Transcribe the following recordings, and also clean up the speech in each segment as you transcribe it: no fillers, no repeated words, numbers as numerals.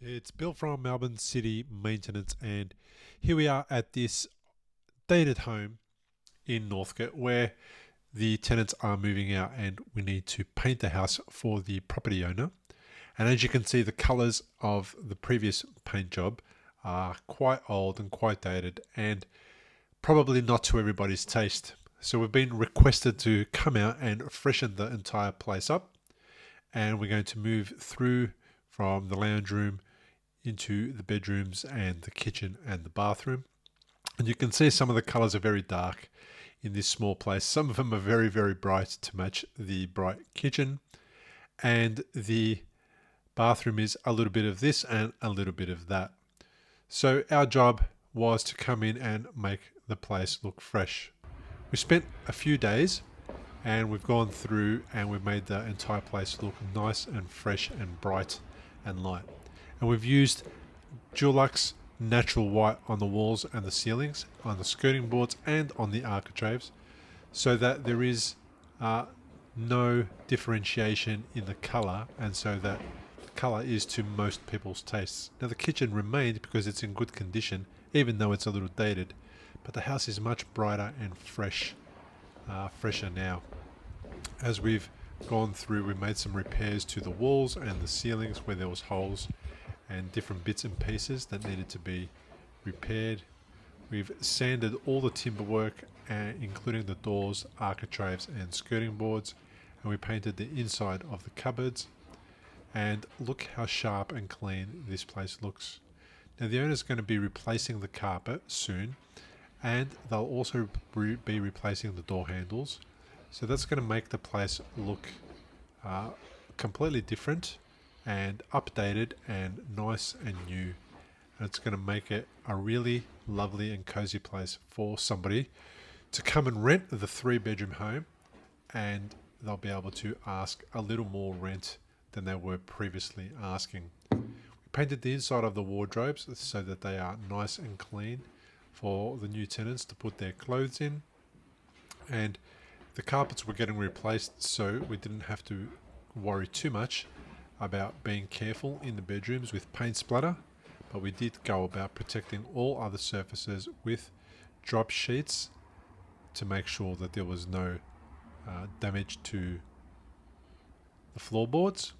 It's Bill from Melbourne City Maintenance, and here we are at this dated home in Northcote where the tenants are moving out and we need to paint the house for the property owner. And as you can see, the colours of the previous paint job are quite old and quite dated and probably not to everybody's taste. So we've been requested to come out and freshen the entire place up, and we're going to move through from the lounge room into the bedrooms and the kitchen and the bathroom. And you can see some of the colors are very dark in this small place. Some of them are very, very bright to match the bright kitchen. And the bathroom is a little bit of this and a little bit of that. So our job was to come in and make the place look fresh. We spent a few days and we've gone through and we've made the entire place look nice and fresh and bright and light. And we've used Dulux Natural White on the walls and the ceilings, on the skirting boards and on the architraves, so that there is no differentiation in the colour, and so that the colour is to most people's tastes. Now the kitchen remained because it's in good condition, even though it's a little dated, but the house is much brighter and fresher now. As we've gone through, we made some repairs to the walls and the ceilings where there was holes and different bits and pieces that needed to be repaired. We've sanded all the timber work, including the doors, architraves and skirting boards, and we painted the inside of the cupboards. And look how sharp and clean this place looks. Now the owner's going to be replacing the carpet soon, and they'll also be replacing the door handles. So that's going to make the place look completely different and updated and nice and new. And it's going to make it a really lovely and cozy place for somebody to come and rent the 3-bedroom home, and they'll be able to ask a little more rent than they were previously asking. We painted the inside of the wardrobes so that they are nice and clean for the new tenants to put their clothes in, and the carpets were getting replaced, so we didn't have to worry too much about being careful in the bedrooms with paint splatter, but we did go about protecting all other surfaces with drop sheets to make sure that there was no damage to the floorboards.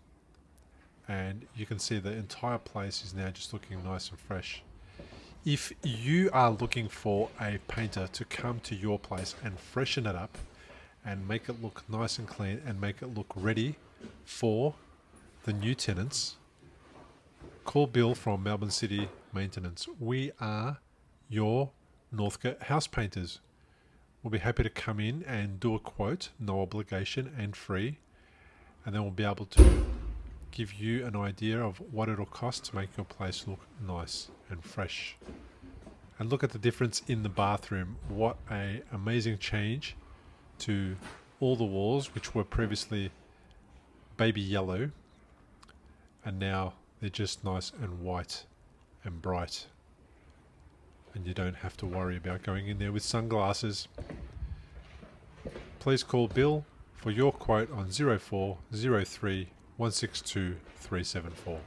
And you can see the entire place is now just looking nice and fresh. If you are looking for a painter to come to your place and freshen it up and make it look nice and clean and make it look ready for the new tenants, call Bill from Melbourne City Maintenance. We are your Northcote house painters. We'll be happy to come in and do a quote, no obligation and free, and then we'll be able to give you an idea of what it'll cost to make your place look nice and fresh. And look at the difference in the bathroom. What an amazing change to all the walls, which were previously baby yellow, and now they're just nice and white and bright, and you don't have to worry about going in there with sunglasses. Please call Bill for your quote on 0403 162 374.